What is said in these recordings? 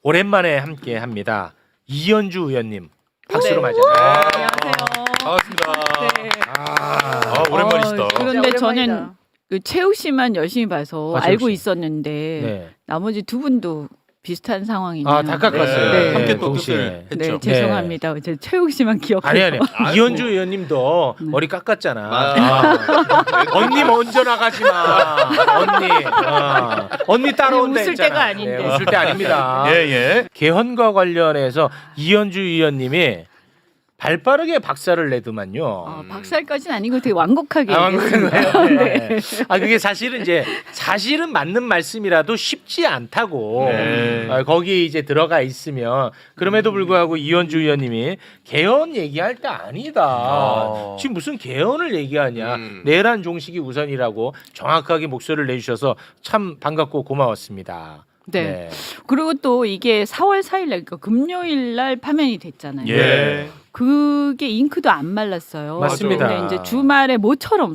오랜만에 함께합니다. 이현주 의원님 박수로 네. 맞이합니다. 안녕하세요. 반갑습니다. 네. 오랜만이시다. 그런데 진짜 저는 오랜만이다. 그 최욱 씨만 열심히 봐서 아, 최욱 알고 씨. 있었는데 네. 나머지 두 분도 비슷한 상황이네요. 아, 다 깎았어요. 네. 함께 또 동시에. 뜻을 네, 했죠. 죄송합니다. 제 최욱 씨만 기억해서. 아니 이현주 의원님도 머리 깎았잖아. 아. 언니 먼저 나가지 마. 언니 따라온다 웃을 했잖아. 때가 아닌데. 네, 웃을 때 아닙니다. 예. 개헌과 관련해서 이현주 의원님이 발빠르게 박살을 내더만요. 박살까지는 아니고 되게 완곡하게 아, 얘기했습니다. 네. 아 그게 사실은 맞는 말씀이라도 쉽지 않다고. 네. 거기 이제 들어가 있으면 그럼에도 불구하고 이현주 의원님이 개헌 얘기할 때 아니다. 지금 무슨 개헌을 얘기하냐. 내란 종식이 우선이라고 정확하게 목소리를 내주셔서 참 반갑고 고마웠습니다. 네. 그리고 또 이게 4월 4일 날 그러니까 금요일 날 파면이 됐잖아요. 예. 그게 잉크도 안 말랐어요. 맞습니다. 근데 이제 주말에 모처럼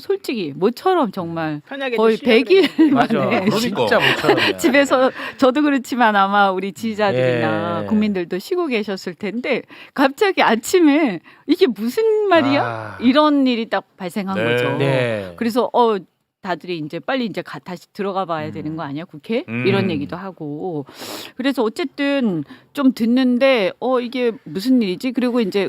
정말 편하게 거의 좀 쉬려고 100일 맞아. 만에 진짜 못처럼. 집에서 저도 그렇지만 아마 우리 지지자들이나 예. 국민들도 쉬고 계셨을 텐데 갑자기 아침에 이게 무슨 말이야? 아. 이런 일이 딱 발생한 네. 거죠. 네. 그래서 다들이 이제 빨리 이제 다시 들어가 봐야 되는 거 아니야 국회 이런 얘기도 하고 그래서 어쨌든 좀 듣는데 이게 무슨 일이지 그리고 이제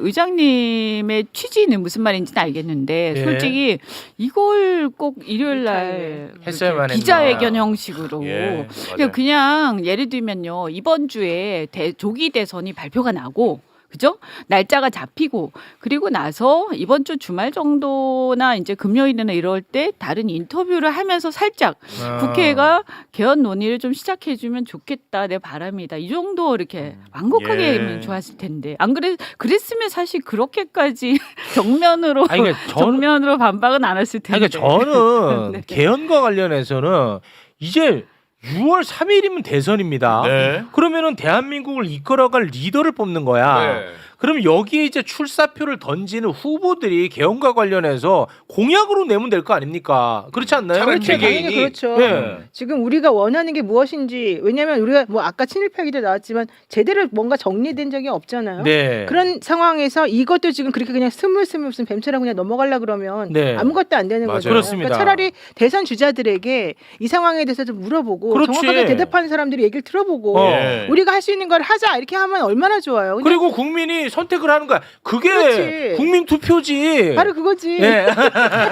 의장님의 취지는 무슨 말인지는 알겠는데 예. 솔직히 이걸 꼭 일요일 날 했어야만 했나. 기자회견 형식으로 예. 그냥 예를 들면요 이번 주에 조기 대선이 발표가 나고 그죠? 날짜가 잡히고 그리고 나서 이번 주 주말 정도나 이제 금요일이나 이럴 때 다른 인터뷰를 하면서 살짝 국회가 개헌 논의를 좀 시작해주면 좋겠다 내 바람이다 이 정도 이렇게 완곡하게 예. 하면 좋았을 텐데 안 그랬으면 사실 그렇게까지 정면으로 아니, 그러니까 정면으로 반박은 안 했을 텐데. 그러니까 저는 네. 개헌과 관련해서는 이제 6월 3일이면 대선입니다. 네. 그러면은 대한민국을 이끌어갈 리더를 뽑는 거야. 네. 그럼 여기에 이제 출사표를 던지는 후보들이 개헌과 관련해서 공약으로 내면 될 거 아닙니까? 그렇지 않나요? 차라리 그렇죠. 개개인이- 당연히 그렇죠. 네. 지금 우리가 원하는 게 무엇인지 왜냐하면 우리가 뭐 아까 친일파 얘기도 나왔지만 제대로 뭔가 정리된 적이 없잖아요. 네. 그런 상황에서 이것도 지금 그렇게 그냥 스물스물 무슨 뱀처럼 그냥 넘어가려 그러면 네. 아무것도 안 되는 맞아요. 거죠. 그렇습니다. 그러니까 차라리 대선 주자들에게 이 상황에 대해서 좀 물어보고 그렇지. 정확하게 대답하는 사람들이 얘기를 들어보고 예. 우리가 할 수 있는 걸 하자 이렇게 하면 얼마나 좋아요. 근데 그리고 국민이 선택을 하는 거야. 그게 그렇지. 국민 투표지. 바로 그거지. 예.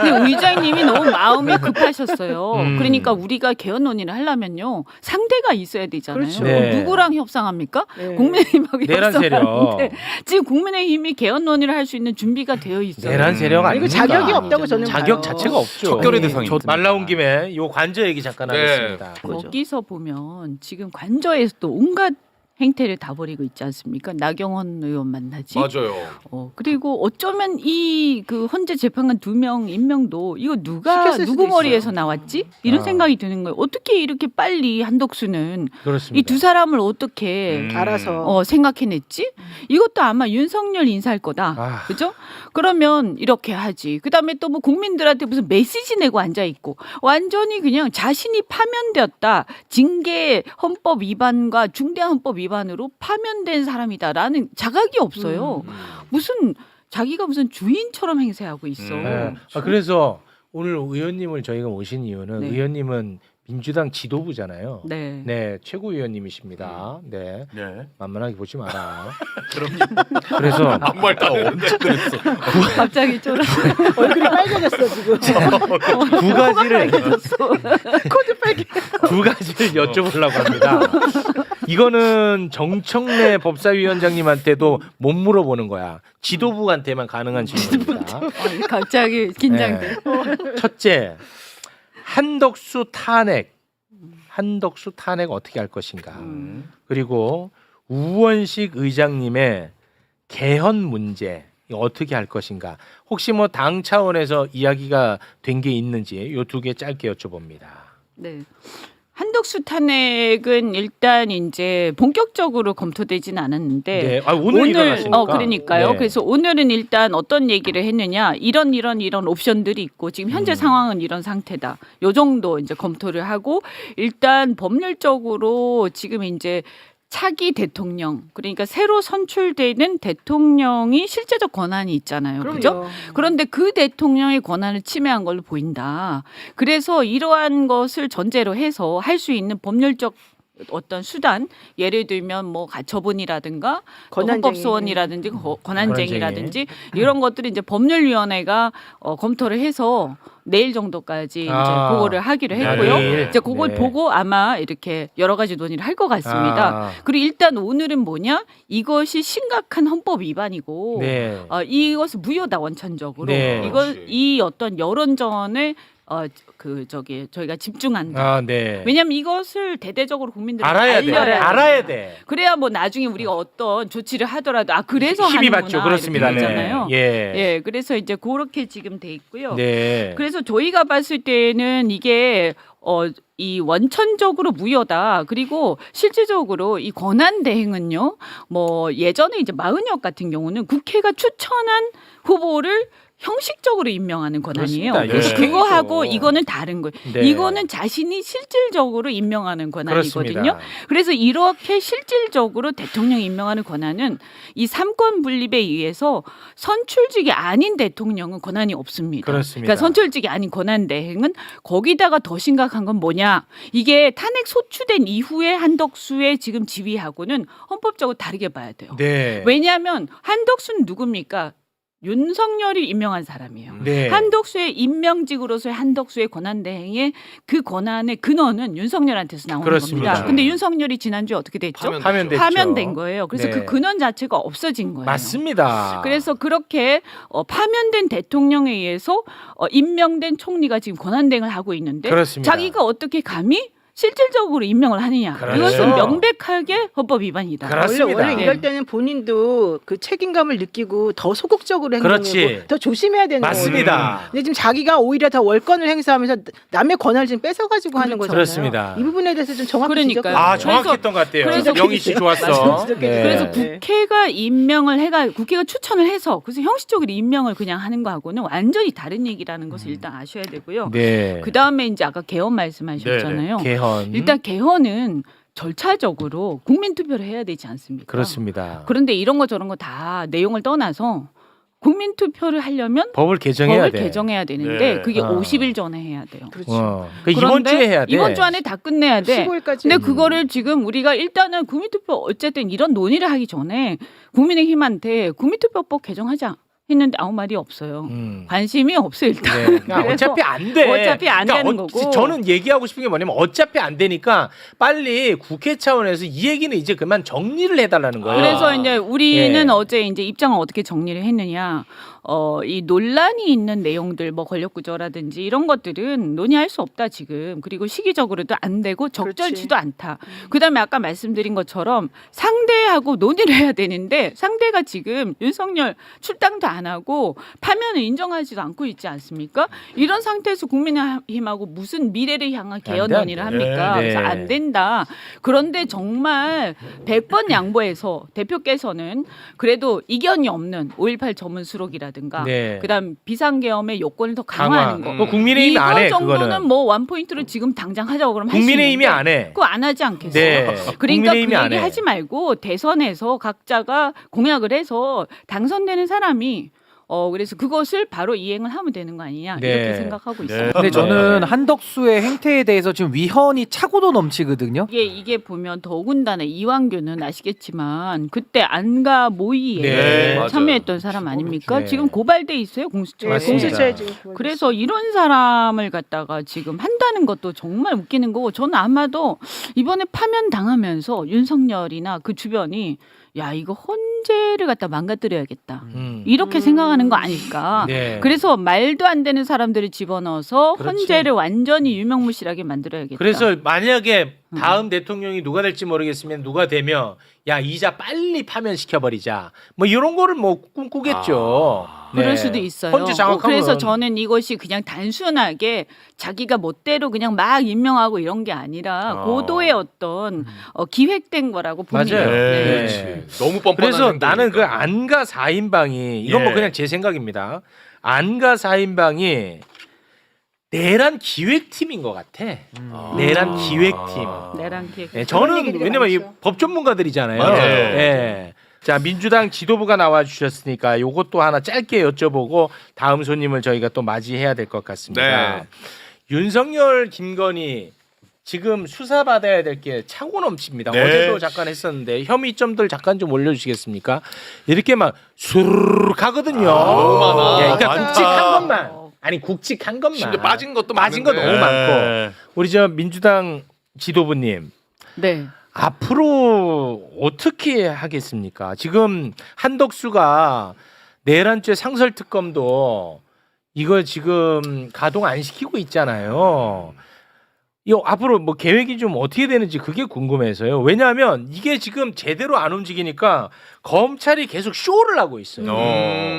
근데 의장님이 너무 마음이 급하셨어요. 음. 그러니까 우리가 개헌 논의를 하려면요 상대가 있어야 되잖아요. 그렇죠. 네. 누구랑 협상합니까? 네. 국민의힘하고 내란 세력. 협상하는데 지금 국민의힘이 개헌 논의를 할 수 있는 준비가 되어 있어요. 내란 세력 그리고 아닙니까? 자격이 없다고 저는 자격 봐요. 자체가 없죠. 척결의 대상입니다. 말 나온 김에 요 관저 얘기 잠깐 네. 하겠습니다. 거기서 보면 지금 관저에서 또 온갖 행태를 다 벌이고 있지 않습니까? 나경원 의원 만나지. 맞아요. 그리고 어쩌면 이 그 헌재 재판관 2명 임명도 이거 시켰을 누구 수도 머리에서 있어요. 나왔지? 이런 아. 생각이 드는 거예요. 어떻게 이렇게 빨리 한덕수는 그렇습니다. 이 두 사람을 어떻게 알아서. 생각해냈지? 이것도 아마 윤석열 인사할 거다. 아. 그죠? 그러면 이렇게 하지. 그다음에 또 뭐 국민들한테 무슨 메시지 내고 앉아 있고 완전히 그냥 자신이 파면되었다. 징계 헌법 위반과 중대한 헌법 위반으로 파면된 사람이다라는 자각이 없어요. 무슨 자기가 무슨 주인처럼 행세하고 있어. 네. 그래서 오늘 의원님을 저희가 모신 이유는 네. 의원님은 민주당 지도부잖아요. 네. 네, 최고위원님이십니다. 네, 네. 만만하게 보지 마라. 그럼요. 그래서 아무 말도 언제 그랬어. 갑자기 쫄아. 얼굴이 빨개졌어 지금. 두 가지를 코드 빨개. 두 가지를 여쭤보려고 합니다. 이거는 정청래 법사위원장님한테도 못 물어보는 거야. 지도부한테만 가능한 질문입니다. 갑자기 긴장돼. 네. 첫째, 한덕수 탄핵 어떻게 할 것인가. 그리고 우원식 의장님의 개헌 문제 이거 어떻게 할 것인가. 혹시 뭐 당 차원에서 이야기가 된 게 있는지 요 두 개 짧게 여쭤봅니다. 네. 한덕수 탄핵은 일단 이제 본격적으로 검토되진 않았는데 네. 오늘 일어났으니까. 그러니까요. 네. 그래서 오늘은 일단 어떤 얘기를 했느냐 이런 옵션들이 있고 지금 현재 상황은 이런 상태다. 요 정도 이제 검토를 하고 일단 법률적으로 지금 이제 차기 대통령 그러니까 새로 선출되는 대통령이 실제적 권한이 있잖아요. 그죠? 그럼요. 그런데 그 대통령의 권한을 침해한 걸로 보인다. 그래서 이러한 것을 전제로 해서 할 수 있는 법률적 어떤 수단 예를 들면 뭐 가처분이라든가 권한쟁의. 헌법소원이라든지 권한쟁의라든지 이런 것들이 이제 법률위원회가 검토를 해서 내일 정도까지 이제 그거를 하기로 했고요. 내일. 이제 그걸 네. 보고 아마 이렇게 여러 가지 논의를 할 것 같습니다. 그리고 일단 오늘은 뭐냐? 이것이 심각한 헌법 위반이고 네. 이것은 무효다 원천적으로. 네. 이 어떤 여론전에 저희가 집중한다. 네. 왜냐하면 이것을 대대적으로 국민들이 알아야 돼. 알아야 돼. 그래야 뭐 나중에 우리가 어떤 조치를 하더라도 그래서 힘이 하는구나 받죠. 그렇습니다. 이렇게 되잖아요. 네. 예. 예, 그래서 이제 그렇게 지금 돼 있고요. 네. 그래서 저희가 봤을 때는 이게 이 원천적으로 무효다. 그리고 실질적으로 이 권한 대행은요. 뭐 예전에 이제 마은혁 같은 경우는 국회가 추천한 후보를 형식적으로 임명하는 권한이에요. 그렇습니다. 그래서 네. 그거하고 이거는 다른 거예요. 네. 이거는 자신이 실질적으로 임명하는 권한이거든요. 그렇습니다. 그래서 이렇게 실질적으로 대통령 임명하는 권한은 이 삼권 분립에 의해서 선출직이 아닌 대통령은 권한이 없습니다. 그렇습니다. 그러니까 선출직이 아닌 권한 대행은 거기다가 더 심각한 건 뭐냐? 이게 탄핵 소추된 이후에 한덕수의 지금 지위하고는 헌법적으로 다르게 봐야 돼요. 네. 왜냐하면 한덕수는 누굽니까? 윤석열이 임명한 사람이에요. 네. 한덕수의 임명직으로서의 한덕수의 권한대행의 그 권한의 근원은 윤석열한테서 나오는 그렇습니다. 겁니다. 근데 윤석열이 지난주에 어떻게 됐죠? 파면됐죠. 파면된 거예요. 그래서 네. 그 근원 자체가 없어진 거예요. 맞습니다. 그래서 그렇게 파면된 대통령에 의해서 임명된 총리가 지금 권한대행을 하고 있는데 그렇습니다. 자기가 어떻게 감히 실질적으로 임명을 하느냐. 그렇죠. 이것은 명백하게 헌법 위반이다. 그렇습니다. 원래 이럴 때는 본인도 그 책임감을 느끼고 더 소극적으로 그렇지. 행동하고 더 조심해야 되는 거예요. 맞습니다. 근데 지금 자기가 오히려 더 월권을 행사하면서 남의 권한을 지금 뺏어가지고 하는 거잖아요. 그렇습니다. 이 부분에 대해서 좀 정확히 그러니까요. 지적해야 돼요. 정확했던 것 같아요. 그래서 명희 씨 좋았어. 네. 그래서 네. 국회가 임명을 국회가 추천을 해서 그래서 형식적으로 임명을 그냥 하는 거하고는 완전히 다른 얘기라는 것을 일단 아셔야 되고요. 네. 그 다음에 이제 아까 개헌 말씀하셨잖아요. 개헌. 일단 개헌은 절차적으로 국민 투표를 해야 되지 않습니까? 그렇습니다. 그런데 이런 거 저런 거 다 내용을 떠나서 국민 투표를 하려면 법을 개정해야 법을 돼. 개정해야 되는데 네. 그게 어. 50일 전에 해야 돼요. 그렇죠. 이번 주에 해야 돼. 이번 주 안에 다 끝내야 돼. 15일까지. 근데 그거를 지금 우리가 일단은 국민투표 어쨌든 이런 논의를 하기 전에 국민의힘한테 국민투표법 개정하자 했는데 아무 말이 없어요. 관심이 없어요 일단. 네. 그러니까 그래서 어차피 안 돼. 어차피 안 되는 거고. 저는 얘기하고 싶은 게 뭐냐면 어차피 안 되니까 빨리 국회 차원에서 이 얘기는 이제 그만 정리를 해달라는 거예요. 그래서 이제 우리는 예. 어제 이제 입장을 어떻게 정리를 했느냐. 이 논란이 있는 내용들 뭐 권력구조라든지 이런 것들은 논의할 수 없다 지금. 그리고 시기적으로도 안 되고 적절치도 않다. 그다음에 아까 말씀드린 것처럼 상대하고 논의를 해야 되는데 상대가 지금 윤석열 출당도 안 하고 파면을 인정하지도 않고 있지 않습니까? 이런 상태에서 국민의힘하고 무슨 미래를 향한 개헌 안 돼, 안 논의를 돼. 합니까? 네. 그래서 안 된다. 그런데 정말 100번 양보해서 대표께서는 그래도 이견이 없는 5.18 전문 수록이라든가 네. 그다음 비상계엄의 요건을 더 강화하는 거. 뭐 국민의힘이 안 해. 이거 정도는 그거는 뭐 원포인트로 지금 당장 하자고 그러면 할수 국민의힘이 있는데 안 해. 그거 안 하지 않겠어요? 네. 그러니까 그 국민의힘이 안 얘기 해. 하지 말고 대선에서 각자가 공약을 해서 당선되는 사람이 그래서 그것을 바로 이행을 하면 되는 거 아니냐 네. 이렇게 생각하고 있어요. 근데 저는 한덕수의 행태에 대해서 지금 위헌이 차고도 넘치거든요. 이게 보면 더군다나 이완규는 아시겠지만 그때 안가 모의에 네, 참여했던 사람 아닙니까? 네. 지금 고발돼 있어요 공수처에. 맞습니다. 공수처에 지금 그래서 이런 사람을 갖다가 지금 한다는 것도 정말 웃기는 거고 저는 아마도 이번에 파면 당하면서 윤석열이나 그 주변이 야 이거 헌재를 갖다 망가뜨려야겠다 이렇게 생각하는 거 아닐까. 네. 그래서 말도 안 되는 사람들을 집어넣어서 그렇지. 헌재를 완전히 유명무실하게 만들어야겠다. 그래서 만약에 다음 대통령이 누가 될지 모르겠으면 누가 되면 야 이자 빨리 파면시켜버리자 뭐 이런 거를 뭐 꿈꾸겠죠. 그럴 수도 있어요. 헌재 장악하면 그래서 저는 이것이 그냥 단순하게 자기가 멋대로 그냥 막 임명하고 이런 게 아니라 고도의 어떤 기획된 거라고 봅니다. 맞아요. 네. 그렇지. 너무 뻔뻔한 그래서 행동이니까. 나는 그 안가 4인방이 이건 뭐 예. 그냥 제 생각입니다. 안가 4인방이 내란 기획팀인 것 같아. 내란 기획팀. 내랑 기획. 네, 그런 저는 얘기들이 왜냐면 이 많죠. 법 전문가들이잖아요. 맞아요. 예. 자, 민주당 지도부가 나와 주셨으니까 요것도 하나 짧게 여쭤보고 다음 손님을 저희가 또 맞이해야 될 것 같습니다. 네. 윤석열, 김건희 지금 수사받아야 될 게 차고 넘칩니다. 네. 어제도 잠깐 했었는데 혐의점들 잠깐 좀 올려주시겠습니까? 이렇게 막 수르르 가거든요. 너무 많아. 예, 그러니까 많다. 굵직한 것만. 아니 굵직한 것만. 심지어 빠진 것도 빠진 거 많은데. 너무 많고. 우리 저 민주당 지도부님. 네. 앞으로 어떻게 하겠습니까? 지금 한덕수가 내란죄 상설특검도 이거 지금 가동 안 시키고 있잖아요. 이 앞으로 뭐 계획이 좀 어떻게 되는지 그게 궁금해서요. 왜냐하면 이게 지금 제대로 안 움직이니까 검찰이 계속 쇼를 하고 있어요.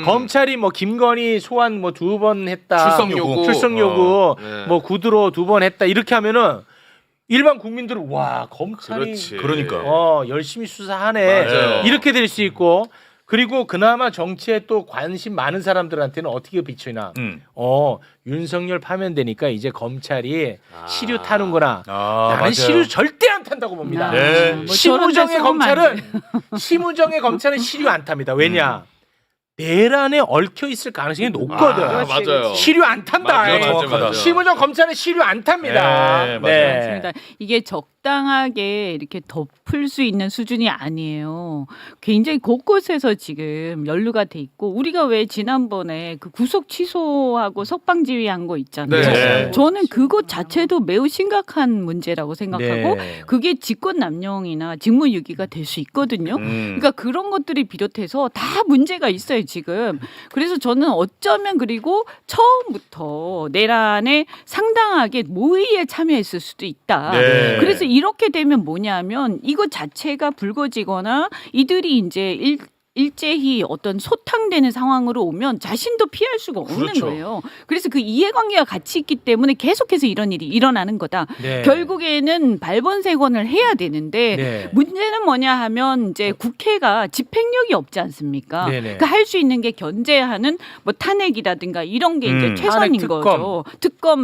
검찰이 뭐 김건희 소환 뭐 2번 했다. 출석 요구. 네. 뭐 구두로 2번 했다. 이렇게 하면은 일반 국민들은 와 검찰이 그렇지. 그러니까. 열심히 수사하네. 맞아요. 이렇게 될 수 있고 그리고 그나마 정치에 또 관심 많은 사람들한테는 어떻게 비추나. 윤석열 파면되니까 이제 검찰이 시류 타는구나. 나는 맞아요. 시류 절대 안 탄다고 봅니다. 네. 뭐 심우정의 저런 데 검찰은 심우정의 검찰은 시류 안 탑니다. 왜냐? 내란에 얽혀 있을 가능성이 높거든. 맞아요. 시류 안 탄다. 맞아. 심우정 검찰은 시류 안 탑니다. 네, 맞아요. 맞습니다. 이게 적당하게 이렇게 덮을 수 있는 수준이 아니에요. 굉장히 곳곳에서 지금 연루가 돼 있고 우리가 왜 지난번에 그 구속 취소하고 석방지휘한 거 있잖아요. 네. 저는 그것 자체도 매우 심각한 문제라고 생각하고 네. 그게 직권남용이나 직무유기가 될 수 있거든요. 그러니까 그런 것들이 비롯해서 다 문제가 있어요 지금. 그래서 저는 어쩌면 그리고 처음부터 내란에 상당하게 모의에 참여했을 수도 있다. 네. 그래서 이렇게 되면 뭐냐면 이것 자체가 불거지거나 이들이 이제 일제히 어떤 소탕되는 상황으로 오면 자신도 피할 수가 없는 그렇죠. 거예요. 그래서 그 이해관계가 같이 있기 때문에 계속해서 이런 일이 일어나는 거다. 네. 결국에는 발본색원을 해야 되는데 네. 문제는 뭐냐 하면 이제 국회가 집행력이 없지 않습니까? 네네. 그러니까 할 수 있는 게 견제하는 뭐 탄핵이라든가 이런 게 이제 최선인 탄핵 특검. 거죠.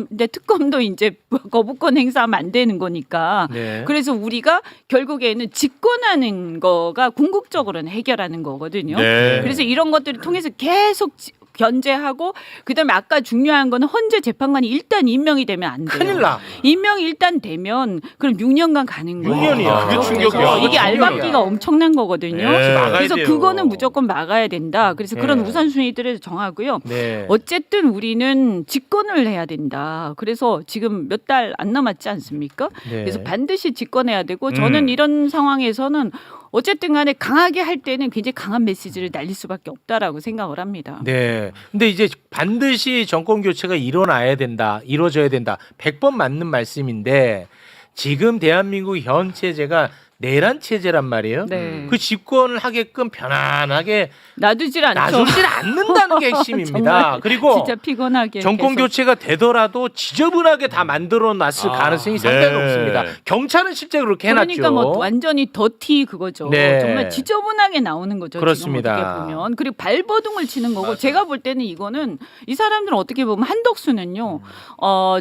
근데 특검도 이제 거부권 행사하면 안 되는 거니까. 네. 그래서 우리가 결국에는 집권하는 거가 궁극적으로는 해결하는 거거든요. 네. 그래서 이런 것들을 통해서 계속 견제하고 그다음에 아까 중요한 거는 헌재 재판관이 일단 임명이 되면 안 돼요. 큰일 나. 임명이 일단 되면 그럼 6년간 가는 거예요. 6년이야. 그게 충격이야. 그래서 이게 그거 알박기가 충격이야. 엄청난 거거든요. 네. 막아야 그래서 돼요. 그거는 무조건 막아야 된다. 그래서 그런 네. 우선순위들을 정하고요. 네. 어쨌든 우리는 집권을 해야 된다. 그래서 지금 몇 달 안 남았지 않습니까? 네. 그래서 반드시 집권해야 되고 저는 이런 상황에서는 어쨌든 간에 강하게 할 때는 굉장히 강한 메시지를 날릴 수밖에 없다라고 생각을 합니다. 네. 근데 이제 반드시 정권 교체가 일어나야 된다. 이루어져야 된다. 100번 맞는 말씀인데 지금 대한민국 현 체제가 내란 체제란 말이에요. 네. 그 집권을 하게끔 편안하게 놔두질 않죠. 놔두질 않는다는 게 핵심입니다. 정말 그리고 진짜 피곤하게 정권 계속. 교체가 되더라도 지저분하게 다 만들어 놨을 가능성이 상당히 네. 높습니다. 경찰은 실제 그렇게 해놨죠. 그러니까 뭐 완전히 더티 그거죠. 네. 정말 지저분하게 나오는 거죠. 그렇습니다. 지금 어떻게 보면 그리고 발버둥을 치는 거고 제가 볼 때는 이거는 이 사람들은 어떻게 보면 한덕수는요.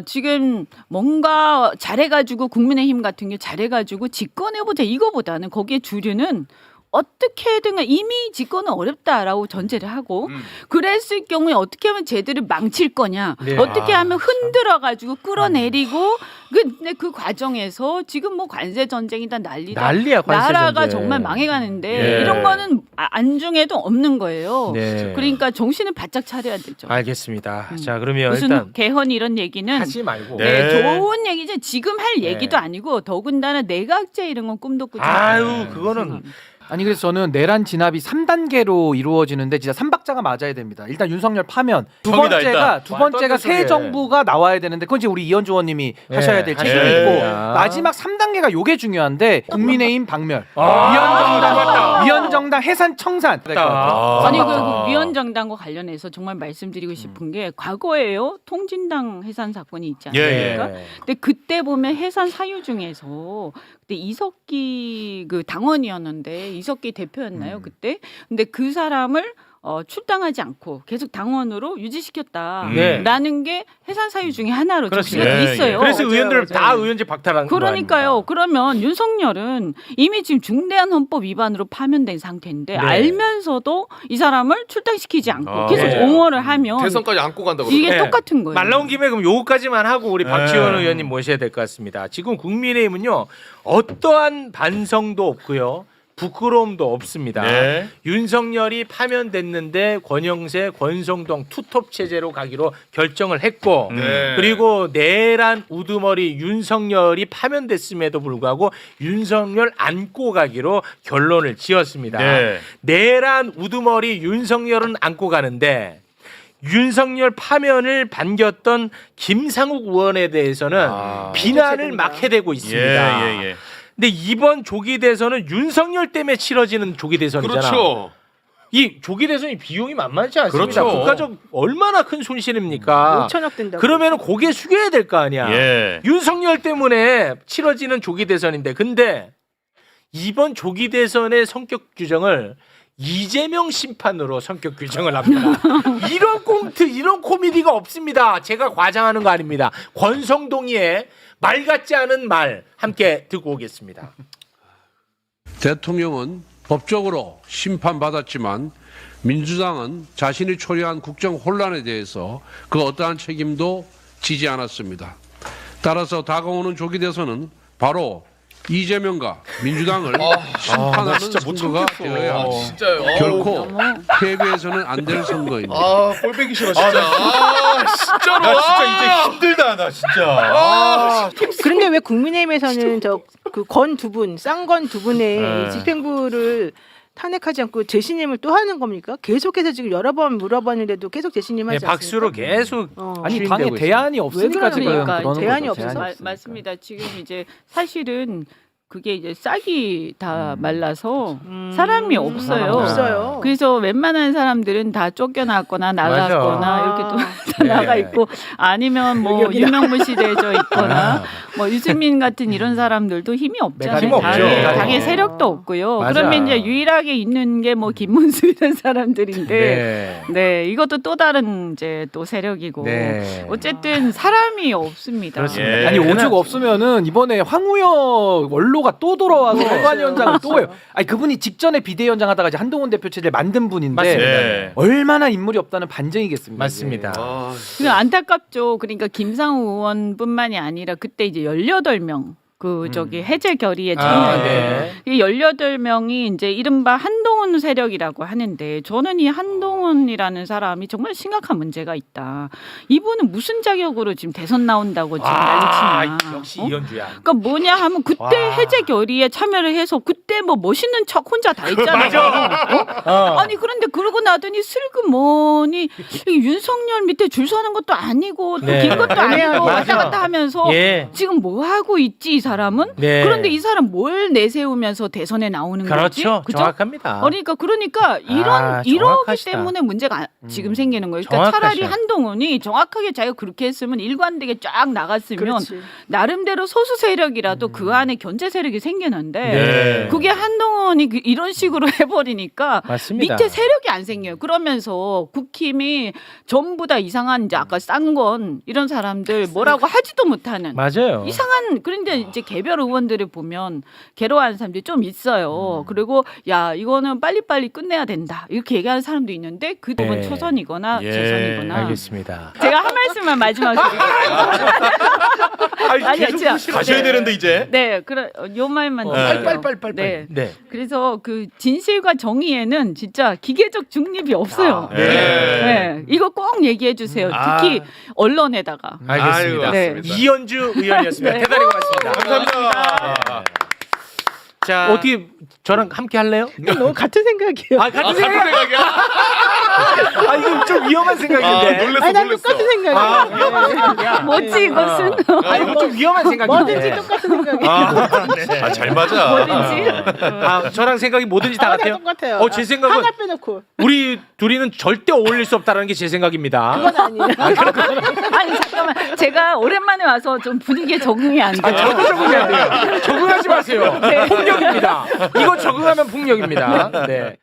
지금 뭔가 잘해가지고 국민의힘 같은 게 잘해가지고 집권해보자 이거보다는 거기에 주류는 어떻게든 이미 집권은 어렵다라고 전제를 하고 그랬을 경우에 어떻게 하면 제대로 망칠 거냐 네. 어떻게 하면 흔들어 가지고 끌어내리고 근데 그 과정에서 지금 뭐 관세 전쟁이다 난리다 난리야, 관세 나라가 전쟁. 정말 망해가는데 네. 이런 거는 안중에도 없는 거예요. 네. 그러니까 정신을 바짝 차려야 되죠. 알겠습니다. 자, 그러면 무슨 일단 개헌 이런 얘기는 하지 말고. 네. 좋은 얘기지 지금 할 얘기도 네. 아니고 더군다나 내각제 이런 건 꿈도 꾸지 아유, 않아요. 그거는 아니 그래서 저는 내란 진압이 3단계로 이루어지는데 진짜 3박자가 맞아야 됩니다. 일단 윤석열 파면 두 형이다, 번째가 말도 안 되는 새 소리예요. 정부가 나와야 되는데 그건 이제 우리 이현주 의원님이 네, 하셔야 될 책임이 하셔야 있고 됩니다. 마지막 3단계가 요게 중요한데 국민의힘 박멸, 맞다. 위헌정당 해산 청산. 아니 그 맞다. 위원정당과 관련해서 정말 말씀드리고 싶은 게 과거에요 통진당 해산 사건이 있지 않습니까? 네. 근데 그때 보면 해산 사유 중에서 그때 이석기 그 당원이었는데 이석기 대표였나요 그때? 근데 그 사람을 출당하지 않고 계속 당원으로 유지시켰다라는 네. 게 해산 사유 중에 하나로 그렇습니다. 지금 예, 있어요. 그래서 맞아요, 의원들을 맞아요. 다 의원직 박탈한 거 그러니까요. 아닙니까? 그러면 윤석열은 이미 지금 중대한 헌법 위반으로 파면된 상태인데 네. 알면서도 이 사람을 출당시키지 않고 계속 네. 옹호를 하면 대선까지 안고 간다고. 이게 네. 똑같은 거예요. 말 나온 김에 그럼 요거까지만 하고 우리 네. 박지원 의원님 모셔야 될 것 같습니다. 지금 국민의힘은요 어떠한 반성도 없고요. 부끄러움도 없습니다. 네. 윤석열이 파면됐는데 권영세, 권성동 투톱 체제로 가기로 결정을 했고 네. 그리고 내란 우두머리 윤석열이 파면됐음에도 불구하고 윤석열 안고 가기로 결론을 지었습니다. 네. 내란 우두머리 윤석열은 안고 가는데 윤석열 파면을 반겼던 김상욱 의원에 대해서는 비난을 막 해대고 있습니다. 예. 근데 이번 조기 대선은 윤석열 때문에 치러지는 조기 대선이잖아. 그렇죠. 이 조기 대선이 비용이 만만치 않습니다. 그렇죠. 국가적 얼마나 큰 손실입니까? 5천억 된다고. 그러면은 고개 숙여야 될 거 아니야. 예. 윤석열 때문에 치러지는 조기 대선인데 근데 이번 조기 대선의 성격 규정을 이재명 심판으로 성격 규정을 합니다. 이런 꽁트, 이런 코미디가 없습니다. 제가 과장하는 거 아닙니다. 권성동이의 말 같지 않은 말 함께 듣고 오겠습니다. 대통령은 법적으로 심판받았지만 민주당은 자신이 초래한 국정 혼란에 대해서 그 어떠한 책임도 지지 않았습니다. 따라서 다가오는 조기 대선은 바로 이재명과 민주당을 심판하는 선거가 되어야 진짜요. 결코 패배해서는 안 될 선거입니다. 꼴배기 싫어 진짜. 진짜로. 나 진짜 이제 힘들다 나 진짜. 그런데 왜 국민의힘에서는 저 그 건 두 분, 쌍건 두 분의 네. 이 집행부를 탄핵하지 않고 재신임을 또 하는 겁니까? 계속해서 지금 여러 번 물어봤는데도 계속 재신임 네, 하지 박수로 않습니까? 계속 아니 추인되고 당에 있습니다. 대안이 없으니까 지금 그러니까 그러는 대안이 거죠. 없어서. 없으니까. 맞습니다. 지금 이제 사실은 그게 이제 싹이 다 말라서 사람이 없어요. 없어요. 그래서 웬만한 사람들은 다 쫓겨났거나 나갔거나 맞아. 이렇게 또 네. 나가 있고 아니면 뭐 여기다. 유명무실해져 있거나 뭐 유승민 같은 이런 사람들도 힘이 없잖아요. 힘 없죠. 당에 세력도 없고요. 맞아. 그러면 이제 유일하게 있는 게 뭐 김문수 이런 사람들인데 네, 이것도 또 다른 이제 또 세력이고 네. 어쨌든 사람이 없습니다. 그렇습니다. 예. 아니 오죽 없으면은 이번에 황우혁 원로가 또 돌아와서 선관위원장을 또 해요. 아니 그분이 직전에 비대위원장 하다가 이제 한동훈 대표 체제를 만든 분인데 맞습니다. 네. 얼마나 인물이 없다는 반증이겠습니다. 맞습니다. 이게. 근데 안타깝죠. 그러니까 김상우 의원뿐만이 아니라 그때 이제 18명 그 저기 해제 결의에 참여했는데 네. 이 18명이 이제 이른바 한동훈 세력이라고 하는데 저는 이 한동훈이라는 사람이 정말 심각한 문제가 있다. 이분은 무슨 자격으로 지금 대선 나온다고 지금 난리치냐. 역시 어? 이현주야. 그러니까 뭐냐 하면 그때 와. 해제 결의에 참여를 해서 그때 뭐 멋있는 척 혼자 다 했잖아요. 아니 그런데 그러고 나더니 슬그머니 이 윤석열 밑에 줄 서는 것도 아니고 또 네. 긴 것도 아니고 맞아. 왔다 갔다 하면서 예. 지금 뭐 하고 있지 이 사람은? 네. 그런데 이 사람 뭘 내세우면서 대선에 나오는 거지? 그렇죠. 그죠? 정확합니다. 그러니까 이러기 정확하시다. 때문에 문제가 지금 생기는 거예요. 그러니까 정확하셔. 차라리 한동훈이 정확하게 자기가 그렇게 했으면 일관되게 쫙 나갔으면 그렇지. 나름대로 소수 세력이라도 그 안에 견제 세력이 생기는데 네. 그게 한동훈이 이런 식으로 해버리니까 맞습니다. 밑에 세력이 안 생겨요. 그러면서 국힘이 전부 다 이상한 이제 아까 쌍건 이런 사람들 뭐라고 하지도 못하는 맞아요. 이상한 그런데 이제 개별 의원들을 보면 괴로워하는 사람들이 좀 있어요. 그리고 야 이거는 빨리빨리 끝내야 된다 이렇게 얘기하는 사람도 있는데 그 부분 네. 초선이거나 예. 재선이거나 알겠습니다. 제가 한 말씀만 마지막으로 아니, 진짜. 가셔야 되는데 이제. 네, 그래 요 말만 드릴게요. 빨빨빨빨. 네. 네. 그래서 그 진실과 정의에는 진짜 기계적 중립이 없어요. 네. 네, 이거 꼭 얘기해 주세요. 특히 언론에다가. 알겠습니다. 네. 이현주 의원이었습니다. 네. 대단히 고맙습니다. 감사합니다. 자, 어떻게 저랑 함께 할래요? 너무 같은 생각이에요. 아, 같은 생각. 생각이야. 아, 이거 좀 위험한 생각인데. 놀랬어 아니 난 놀랬어. 똑같은 생각이야. 아, 위험한 생각이야. 뭐지 이것은 아, 이거 좀 위험한 생각인데. 뭐든지 똑같은 생각이야. 잘 맞아. 뭐든지. 아, 저랑 생각이 뭐든지 다 같아요. 똑같아요. 제 생각은 하나 빼놓고 우리 둘이는 절대 어울릴 수 없다는 게 제 생각입니다. 그건 아니에요. 아니 잠깐만 제가 오랜만에 와서 좀 분위기에 적응이 안 돼요. 저도 적응해야 돼요. 적응하지 마세요. 폭력입니다. 이거 적응하면 폭력입니다. 네.